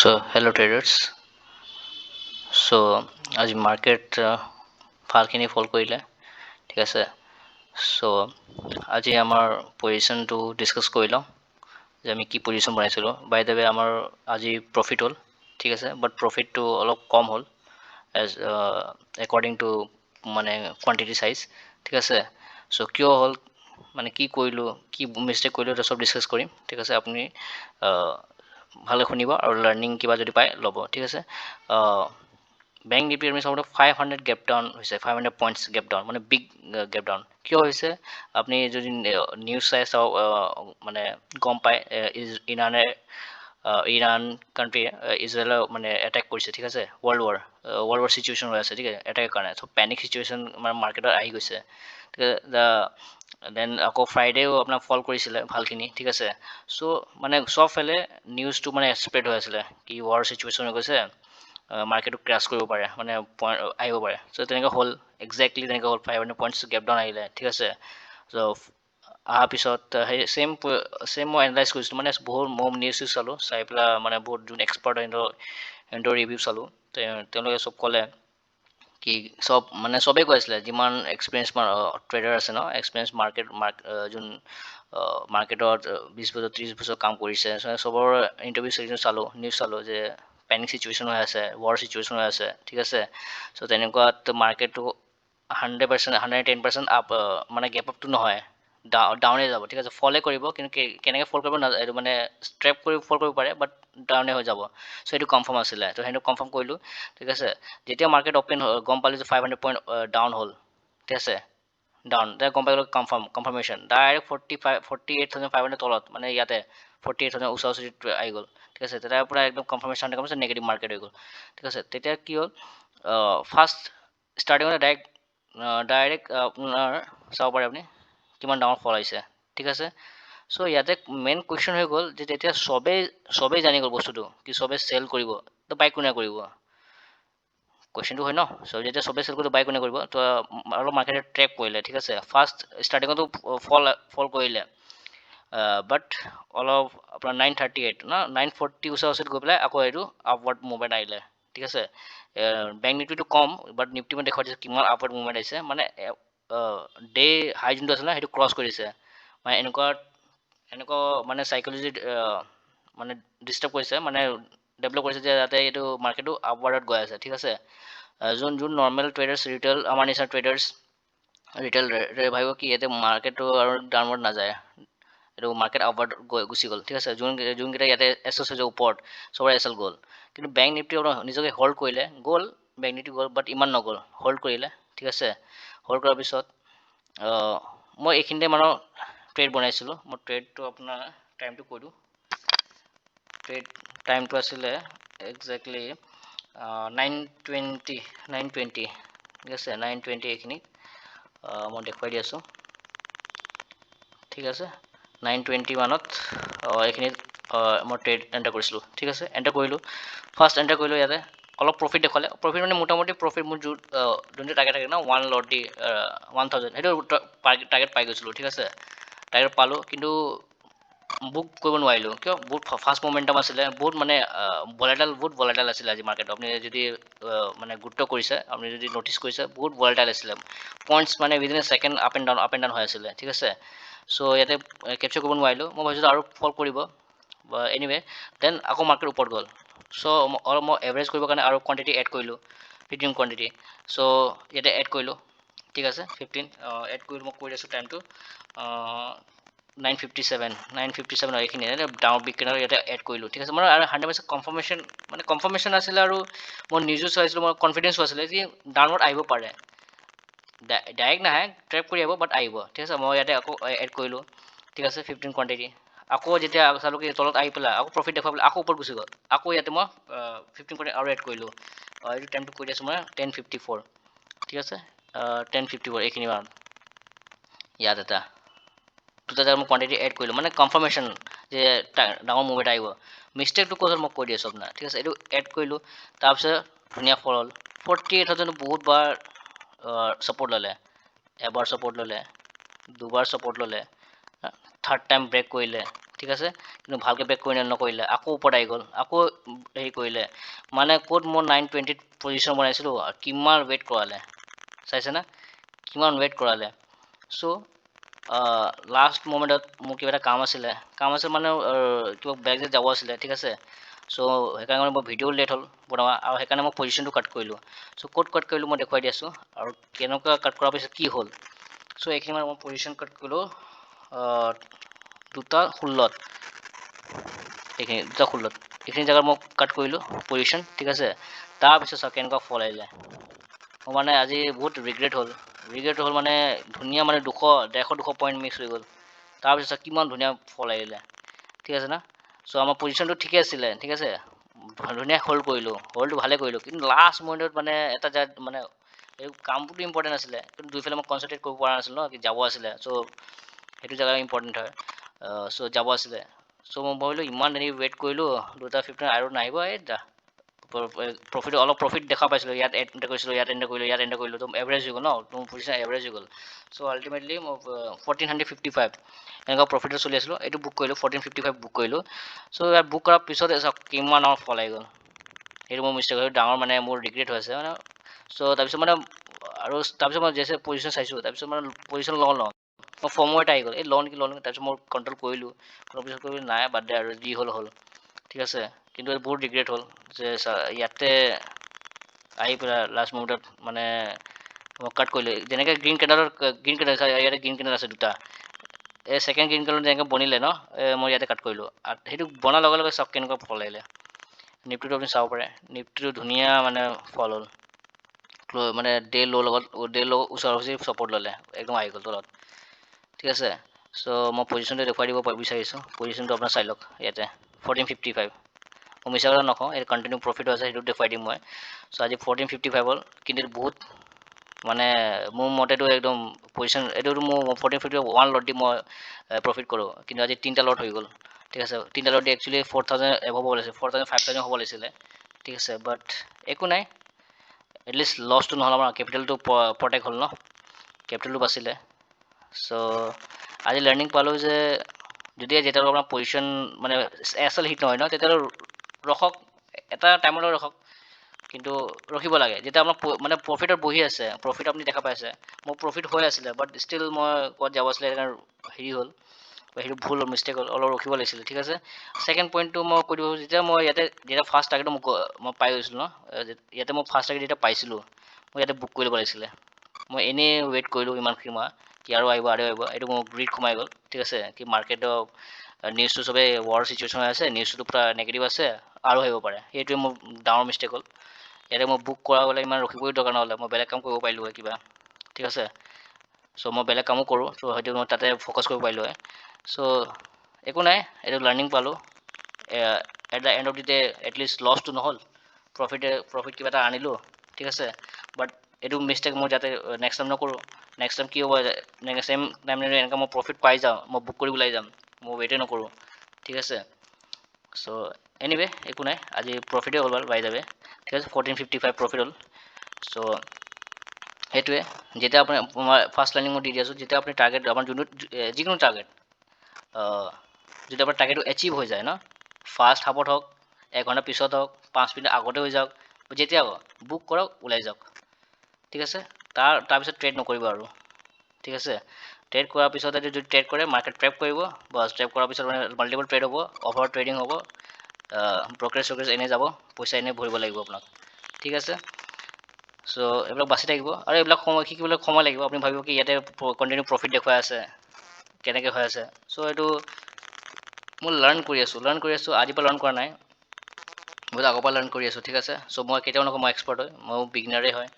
So hello traders. So আজি market ভালখিনি ফল কৰিলে ঠিক আছে so আজি আমাৰ পজিশ্যনটো ডিসকাস কৰি লওঁ যে আমি কি পজিশ্যন বনাইছিলোঁ বাই দ্য ৱে আমাৰ আজি প্ৰফিট হ'ল ঠিক আছে বাট প্ৰফিটটো অলপ কম হ'ল এজ একৰ্ডিং টু মানে কোৱান্টিটি সাইজ ঠিক আছে so কিয় হ'ল মানে কি কৰিলোঁ কি মিষ্টেক কৰিলোঁ এটা সব ডিসকাস কৰিম ঠিক আছে আপুনি ভালকৈ শুনিব আৰু লাৰ্নিং কিবা যদি পায় ল'ব ঠিক আছে বেংক নিফটি আমি চাবলৈ 500 গেপ ডাউন হৈছে 500 পইণ্টছ গেপ ডাউন মানে বিগ গেপ ডাউন কিয় হৈছে আপুনি যদি নিউজ চাই চাওক মানে গম পায় ইৰাণ কাণ্ট্ৰিয়ে ইজৰাইলৰ মানে এটেক কৰিছে ঠিক আছে ৱৰ্ল্ড ৱাৰ চিটুৱেশ্যন হৈ আছে ঠিক আছে এটেকৰ কাৰণে চ' পেনিক চিটুৱেশ্যন মানে মাৰ্কেটত আহি গৈছে ঠিক আছে দেন আকৌ ফ্ৰাইডেও আপোনাক ফল কৰিছিলে ভালখিনি ঠিক আছে চ' মানে চবফালে নিউজটো মানে স্প্ৰেড হৈ আছিলে কি ৱাৰ চিটুৱেশ্যন হৈ গৈছে মাৰ্কেটটো ক্ৰাছ কৰিব পাৰে মানে আহিব পাৰে চ' তেনেকৈ হ'ল এক্সেক্টলি তেনেকৈ হ'ল 500 পইণ্টছ গেপ ডাউন আহিলে ঠিক আছে চ' অহাৰ পিছত সেই চেম মই এনালাইজ কৰিছিলোঁ মানে বহুত মই নিউজ চালোঁ চাই পেলাই মানে বহুত যোন এক্সপাৰ্ট সিহঁতৰ ৰিভিউ চালোঁ তেওঁলোকে চব ক'লে কি চব মানে চবেই কৈ আছিলে যিমান এক্সপিৰিয়েঞ্চ ট্ৰেডাৰ আছে ন এক্সপিৰিয়েঞ্চ যোন মাৰ্কেটত 20 বছৰ 30 বছৰ কাম কৰিছে চবৰ ইণ্টাৰভিউ ছেকশ্যন চালোঁ নিউজ চালোঁ যে পেনিক চিটুৱেশ্যন হৈ আছে ৱাৰ চিটুৱেশ্যন হৈ আছে ঠিক আছে চ' তেনেকুৱাত মাৰ্কেটটো 100% 110% আপ মানে গেপ আপটো নহয় ডাউনে যাব ঠিক আছে ফলে কৰিব কিন্তু কেনেকৈ ফল কৰিব এইটো মানে ষ্ট্ৰেপ কৰি ফল কৰিব পাৰে বাট ডাউনে হৈ যাব চ' এইটো কনফাৰ্ম আছিলে তো সেইটো কনফাৰ্ম কৰিলোঁ ঠিক আছে যেতিয়া মাৰ্কেট অপেন গম পালোঁ যে 500 পইণ্ট ডাউন হ'ল ঠিক আছে ডাউন তেতিয়া গম পাই গ'লোঁ কনফাৰ্মেশ্যন ডাইৰেক্ট 48,500 তলত মানে ইয়াতে 48,000 ওচৰা আহি গ'ল ঠিক আছে তেতিয়া পূৰা একদম কনফাৰ্মেশ্যন নেগেটিভ মাৰ্কেট হৈ গ'ল ঠিক আছে তেতিয়া কি হ'ল ফাৰ্ষ্ট ষ্টাৰ্টিঙতে ডাইৰেক্ট আপোনাৰ চাব পাৰে আপুনি কিমান ডাঙৰ ফল আহিছে ঠিক আছে চ' ইয়াতে মেইন কুৱেশ্যন হৈ গ'ল যে তেতিয়া চবেই জানি গ'ল বস্তুটো কি চবেই চেল কৰিব তো বাই কোনে কৰিব কুৱেশ্যনটো হয় ন চ' যেতিয়া চবেই চেল কৰিব বাই কোনে কৰিব তো অলপ মাৰ্কেটে ট্ৰেক কৰিলে ঠিক আছে ফাৰ্ষ্ট ষ্টাৰ্টিঙতো ফল কৰিলে বাট অলপ আপোনাৰ 938 ন 940 ওচৰত গৈ পেলাই আকৌ এইটো আপৱাৰ্ড মুভমেণ্ট আহিলে ঠিক আছে বেংক নিফটিটো কম বাট নিফটি মানে দেখুৱাই দিছে কিমান আপৱাৰ্ড মুভমেণ্ট আহিছে মানে ডে হাই যোনটো আছিলে সেইটো ক্ৰছ কৰিছে মানে এনেকুৱা মানে চাইক'লজিত মানে ডিষ্টাৰ্ব কৰিছে মানে ডেভেলপ কৰিছে যে যাতে এইটো মাৰ্কেটটো আপৱাৰ্ডত গৈ আছে ঠিক আছে যোন নৰ্মেল ট্ৰেডাৰ্ছ ৰিটেল আমাৰ নিচিনা ট্ৰেডাৰ্ছ ৰিটেল ভাবিব কি ইয়াতে মাৰ্কেটটো আৰু ডাউনৱাৰ্ড নাযায় এইটো মাৰ্কেট আপৱাৰ্ড গুচি গ'ল ঠিক আছে যোনকেইটা ইয়াতে এছ হৈছে ওপৰত চবৰে এছ এল গ'ল কিন্তু বেংক নিফটি নিজকে হ'ল্ড কৰিলে গ'ল বেংক নিফটি গ'ল বাট ইমান নগ'ল হ'ল্ড কৰিলে ঠিক আছে হ'ল্ড কৰাৰ পিছত মই এইখিনিতে মানে ট্ৰেড বনাইছিলোঁ মই ট্ৰেডটো আপোনাৰ টাইমটো কৈ দিওঁ ট্ৰেড টাইমটো আছিলে এক্সেক্টলি 9:20 ঠিক আছে 9:20 এইখিনিত মই দেখুৱাই দি আছোঁ ঠিক আছে 9:20 মানত এইখিনিত মই ট্ৰেড এণ্টাৰ কৰিছিলোঁ ঠিক আছে এণ্টাৰ কৰিলোঁ ফাৰ্ষ্ট এণ্টাৰ কৰিলোঁ ইয়াতে অলপ প্ৰফিট দেখুৱালে প্ৰফিট মানে মোটামুটি প্ৰফিট মোৰ যোনটো টাৰ্গেট থাকে ন 1 লট দি 1000 সেইটো টাৰ্গেট পাই গৈছিলোঁ ঠিক আছে টাৰ্গেট পালোঁ কিন্তু বুক কৰিব নোৱাৰিলোঁ কিয় বহুত ফাষ্ট মোমেণ্টাম আছিলে বহুত মানে বহুত ভলাটাইল আছিলে আজি মাৰ্কেট আপুনি যদি মানে গুৰুত্ব কৰিছে আপুনি যদি ন'টিছ কৰিছে বহুত ভলাটাইল আছিলে পইণ্টছ মানে within a second up and down হৈ আছিলে ঠিক আছে চ' ইয়াতে কেপচাৰ কৰিব নোৱাৰিলোঁ মই ভাবিছিলোঁ আৰু ফল কৰিব বা এনিৱে দেন আকৌ মাৰ্কেট ওপৰত গ'ল চ' মই এভাৰেজ কৰিবৰ কাৰণে আৰু কোৱান্টিটি এড কৰিলোঁ 15 কোৱান্টিটি চ' ইয়াতে এড কৰিলোঁ ঠিক আছে 15 এড কৰিলোঁ মই কৈ আছোঁ টাইমটো 957 এইখিনি ডাউন বিগিনাৰ ইয়াতে এড কৰিলোঁ ঠিক আছে মই আৰু 100% কনফাৰ্মেশ্যন আছিলে আৰু মই নিউজো চাইছিলোঁ মই কনফিডেঞ্চো আছিলে যে ডাউনৱাৰ্ড আহিব পাৰে ডাইৰেক্ট নাহে ট্ৰেপ কৰি আহিব বাট আহিব ঠিক আছে মই ইয়াতে আকৌ এড কৰিলোঁ ঠিক আছে 15 কোৱান্টিটি আকৌ যেতিয়া চালোঁ কি তলত আহি পেলাই আকৌ প্ৰফিট দেখুৱাই পেলাই আকৌ ওপৰত গুচি গ'ল আকৌ ইয়াতে মই 15 কোৱান্টিটি আৰু এড কৰিলোঁ এইটো টাইমটো কৈ দিছোঁ মই 10:54 ঠিক আছে 10:54 এইখিনি মানত ইয়াত এটা দুটা জেগাত মই কোৱান্টিটি এড কৰিলোঁ মানে কনফাৰ্মেশ্যন যে ডাঙৰ মুভ এটা আহিব মিষ্টেকটো ক'ত হ'ল মই কৈ দি আছোঁ আপোনাৰ ঠিক আছে এইটো এড কৰিলোঁ তাৰপিছত ধুনীয়া ফল হ'ল 48,000 বহুত বাৰ ছাপোৰ্ট ল'লে এবাৰ ছাপোৰ্ট ল'লে দুবাৰ ছাপোৰ্ট ল'লে থাৰ্ড টাইম ব্ৰেক কৰিলে ঠিক আছে, কিন্তু ভালকৈ বেক কৰি নকৰিলে, আকৌ ওপৰত আহি গ'ল, আকৌ হেৰি কৰিলে, মানে ক'ত মই 920 পজিশ্যন বনাইছিলোঁ আৰু কিমান ৱেইট কৰালে চাইছে না, কিমান ৱেইট কৰালে। চ' লাষ্ট মোমেণ্টত মোৰ কিবা এটা কাম আছিলে মানে কিবা বেগ যাব আছিলে, ঠিক আছে। চ' সেইকাৰণে মই ভিডিঅ' লেট হ'ল বনোৱা, আৰু সেইকাৰণে মই পজিশ্যনটো কাট কৰিলোঁ। চ' ক'ত কাট কৰিলোঁ মই দেখুৱাই দি আছোঁ, আৰু কেনেকুৱা কাট কৰাৰ পিছত কি হ'ল। চ' এইখিনি মানে মই পজিশ্যন কাট কৰিলোঁ 2:16, এইখিনি 2:16, এইখিনি জেগাত মই কাট কৰিলোঁ পজিশ্যন, ঠিক আছে। তাৰপিছত চাওক কেনেকুৱা ফল আহিলে। মোৰ মানে আজি বহুত ৰিগ্ৰেট হ'ল মানে ধুনীয়া, মানে 200 পইণ্ট মিক্স হৈ গ'ল। তাৰপিছত কিমান ধুনীয়া ফল আহিলে, ঠিক আছে না। চ' আমাৰ পজিশ্যনটো ঠিকে আছিলে, ঠিক আছে, ধুনীয়া হোল্ড কৰিলোঁ, হোল্ডটো ভালে কৰিলোঁ, কিন্তু লাষ্ট মমেণ্টত মানে এটা জেগাত মানে এই কামটোতো ইম্পৰ্টেণ্ট আছিলে, কিন্তু দুইফালে মই কনচেনট্ৰেট কৰিব পৰা নাছিলোঁ ন, কি যাব আছিলে। চ' সেইটো জেগা ইম্পৰ্টেণ্ট হয়। চ' যাব আছিলে। চ' মই ভাবিলোঁ ইমান দেৰি ৱেইট কৰিলোঁ, 2:15 আৰু নাহিব, এই যা প্ৰফিট, অলপ প্ৰফিট দেখা পাইছিলোঁ, ইয়াত এণ্টাৰ কৰিছিলোঁ, ইয়াত এণ্টাৰ কৰিলোঁ, তো এভাৰেজ হৈ গ'ল ন, তো মোৰ পইচা এভাৰেজ হৈ গ'ল। চ' আল্টিমেটলি মই 1455 এনেকুৱা প্ৰফিটত চলি আছিলোঁ, এইটো বুক কৰিলোঁ, 1455 বুক কৰিলোঁ। চ' ইয়াত বুক কৰাৰ পিছত চাওক কিমান ডাঙৰ ফল আহি গ'ল। সেইটো মোৰ মিষ্টেক হয়, ডাঙৰ মানে মোৰ ৰিগ্ৰেট হৈ আছে মানে। চ' তাৰপিছত মানে আৰু তাৰপিছত মই জেছে পজিশ্যন চাইছোঁ, তাৰপিছত মানে পজিশ্যন লওঁ মই ফৰ্মৰ এটা আহি গ'ল, এই লোন তাৰপিছত মই কণ্ট্ৰল কৰিলোঁ, পিছত কৰিলোঁ নাই বাদ দে আৰু যি হ'ল, ঠিক আছে। কিন্তু বহুত ৰিগ্ৰেট হ'ল যে ইয়াতে আহি পেলাই লাষ্ট মোমেণ্টত মানে মই কাট কৰিলোঁ, যেনেকৈ গ্ৰীণ কেণ্ডাল ইয়াতে গ্ৰীণ কেণ্ডাল আছে দুটা, এই ছেকেণ্ড গ্ৰীণ কেণ্ডাল যেনেকৈ বনিলে ন, মই ইয়াতে কাট কৰিলোঁ, আৰু সেইটো বনাৰ লগে লগে চাওক কেনেকুৱা ফল আহিলে। নিফটিটো আপুনি চাব পাৰে, নিফটিটো ধুনীয়া মানে ফল হ'ল, মানে ডে ল' লগত ওচৰা ওচৰি ছাপৰ্ট ল'লে, একদম আহি গ'ল তলত, ঠিক আছে। চ' মই পজিশ্যনটো দেখুৱাই দিব বিচাৰিছোঁ, পজিশ্যনটো আপোনাৰ চাই লওক ইয়াতে 1455, মই মিছা কথা নকওঁ, এই কণ্টিনিউ প্ৰফিট আছে সেইটো দেখুৱাই দিম মই। চ' আজি 1455 হ'ল, কিন্তু বহুত মানে মোৰ মতেতো একদম পজিশ্যন এইটোতো মোৰ 1451 লট দি মই প্ৰফিট কৰোঁ, কিন্তু আজি 3টা লট হৈ গ'ল, ঠিক আছে। 3টা লট দি একচুৱেলি 4000 এভ হ'ব লাগিছিল, 4000 5000 হ'ব লাগিছিলে, ঠিক আছে। বাট একো নাই, এটলিষ্ট লছটো নহ'ল, আমাৰ কেপিটেলটো প্ৰটেক্ট হ'ল ন, কেপিটেলটো বাচিলে। চ' আজি লাৰ্ণিং পালোঁ যে যেতিয়ালৈ আপোনাৰ পজিশ্যন মানে এছএল হিট নহয় ন, তেতিয়াহ'লে ৰখক, এটা টাইমলৈ ৰখক, কিন্তু ৰখিব লাগে যেতিয়া আপোনাৰ মানে প্ৰফিটত বহি আছে, প্ৰফিট আপুনি দেখা পাইছে, মোৰ প্ৰফিট হৈ আছিলে, বাট ষ্টিল মই ক'ত যাব আছিলে সেইকাৰণে হেৰি হ'ল, সেইটো ভুল হ'ল, মিষ্টেক হ'ল, অলপ ৰখিব লাগিছিলে, ঠিক আছে। ছেকেণ্ড পইণ্টটো মই কৈ দিব, যেতিয়া মই ইয়াতে যেতিয়া ফাৰ্ষ্ট টাৰ্গেটটো মই পাই গৈছিলোঁ ন, ইয়াতে মই ফাৰ্ষ্ট টাৰ্গেট যেতিয়া পাইছিলোঁ, মই ইয়াতে বুক কৰি ল'ব লাগিছিলে। মই এনেই ৱেইট কৰিলোঁ ইমানখিনি মাহ, কি আৰু আহিব, এইটো মোৰ গ্ৰীড সোমাই গ'ল, ঠিক আছে। কি মাৰ্কেটৰ নিউজটো চবেই ৱাৰ চিটুৱেশ্যন হৈ আছে, নিউজটো পূৰা নেগেটিভ আছে, আৰু আহিব পাৰে, সেইটোৱে মোৰ ডাঙৰ মিষ্টেক হ'ল। ইয়াতে মই বুক কৰা হ'লে ইমান ৰখিবই দৰকাৰ নহ'লে, মই বেলেগ কাম কৰিব পাৰিলোঁ হয় কিবা, ঠিক আছে। চ' মই বেলেগ কামো কৰোঁ, চ' হয়তো মই তাতে ফ'কাছ কৰিব পাৰিলোঁ হয়। চ' একো নাই, এইটো লাৰ্ণিং পালোঁ। At the end of the day at least লছটো নহ'ল, প্ৰফিট কিবা এটা আনিলোঁ, ঠিক আছে। বাট এইটো মিষ্টেক মই যাতে নেক্সট টাইম নকৰোঁ। নেক্সট টাইম কি হ'ব, এনেকৈ ছেম টাইম এনেকৈ মই প্ৰফিট পাই যাওঁ, মই বুক কৰি ওলাই যাম, মই ৱেইটেই নকৰোঁ, ঠিক আছে। চ' এনিৱে একো নাই, আজি প্ৰফিটেই হ'ল বাৰু বাই দ্য ৱে, ঠিক আছে। 1455 প্ৰফিট হ'ল। চ' সেইটোৱে, যেতিয়া আপুনি মই ফাৰ্ষ্ট লাৰ্ণিং মই দি আছোঁ, যেতিয়া আপুনি টাৰ্গেট আমাৰ যোনটো যিকোনো টাৰ্গেট, যদি আপোনাৰ টাৰ্গেটটো এচিভ হৈ যায় ন, ফাৰ্ষ্ট হাফত হওক, এঘণ্টাৰ পিছত হওক, 5 মিনিট আগতে হৈ যাওক, যেতিয়া হওক বুক কৰক, ওলাই যাওক, ঠিক আছে। তাৰপিছত ট্ৰেড নকৰিব আৰু, ঠিক আছে। ট্ৰেড কৰাৰ পিছতে যদি ট্ৰেড কৰে, মাৰ্কেট ট্ৰেপ কৰিব, বাছ ট্ৰেপ কৰাৰ পিছত মানে মাল্টিপল ট্ৰেড হ'ব, অভাৰ ট্ৰেডিং হ'ব, ব্ৰকেজ এনেই যাব, পইচা এনেই ভৰিব লাগিব আপোনাক, ঠিক আছে। চ' এইবিলাক বাচি থাকিব, আৰু এইবিলাক সময় শিকিবলৈ সময় লাগিব। আপুনি ভাবিব কি ইয়াতে কণ্টিনিউ প্ৰফিট দেখুৱাই আছে, কেনেকৈ হৈ আছে। চ' এইটো মই লাৰ্ণ কৰি আছোঁ, আজিৰ পৰা লাৰ্ণ কৰা নাই, বহুত আগৰ পৰা লাৰ্ণ কৰি আছোঁ, ঠিক আছে। চ' মই কেতিয়াও নকওঁ মই এক্সপাৰ্ট হয়, ময়ো বিগিনাৰেই হয়,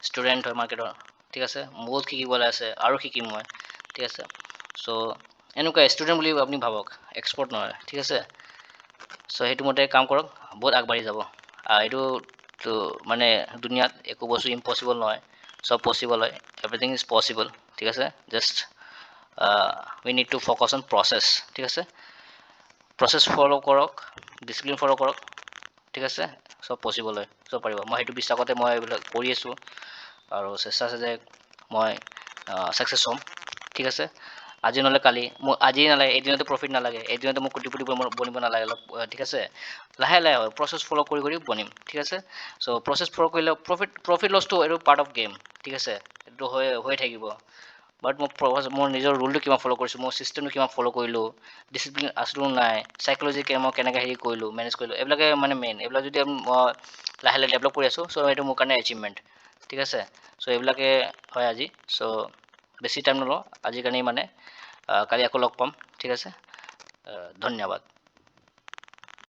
ষ্টুডেণ্ট হয় মাৰ্কেটৰ, ঠিক আছে। বহুত শিকিবলৈ আছে আৰু শিকিম মই, ঠিক আছে। চ' এনেকুৱা ষ্টুডেণ্ট বুলি আপুনি ভাবক, এক্সপাৰ্ট নহয়, ঠিক আছে। চ' সেইটো মতে কাম কৰক, বহুত আগবাঢ়ি যাব। এইটো মানে দুনিয়াত একো বস্তু ইম্পচিবল নহয়, চব পচিবল হয়, এভৰিথিং ইজ পচিবল, ঠিক আছে। Just we need to focus on process, ঠিক আছে। প্ৰচেছ ফ'ল' কৰক, ডিচিপ্লিন ফ'ল' কৰক, ঠিক আছে, চব পচিবল হয়, চব পাৰিব। মই সেইটো বিশ্বাসতে মই এইবিলাক কৰি আছোঁ, আৰু চেষ্টা আছে যে মই ছাকচেছ হ'ম, ঠিক আছে। আজি নহ'লে কালি মোক আজি নালাগে এদিনতে প্ৰফিট নালাগে এদিনতে মোক কোটিপতি বনিব নালাগে অলপ ঠিক আছে লাহে লাহে হয় প্ৰচেছ ফ'ল' কৰি কৰি বনিম ঠিক আছে চ' প্ৰচেছ ফ'ল' কৰিলে প্ৰফিট লছটো এইটো পাৰ্ট অফ গেম ঠিক আছে এইটো হৈ থাকিব বাট মোৰ নিজৰ ৰুলটো কিমান ফ'ল' কৰিছোঁ মোৰ ছিষ্টেমটো কিমান ফ'ল' কৰিলোঁ ডিচিপ্লিন আছিলোঁ নাই চাইক'লজি মই কেনেকৈ হেৰি কৰিলোঁ মেনেজ কৰিলোঁ এইবিলাকে মানে মেইন এইবিলাক যদি মই লাহে লাহে ডেভেলপ কৰি আছোঁ চ' এইটো মোৰ কাৰণে এচিভমেণ্ট ঠিক আছে চ' এইবিলাকে হয় আজি চ' বেছি টাইম নলওঁ আজিৰ কাৰণে মানে কালি আকৌ লগ পাম ঠিক আছে ধন্যবাদ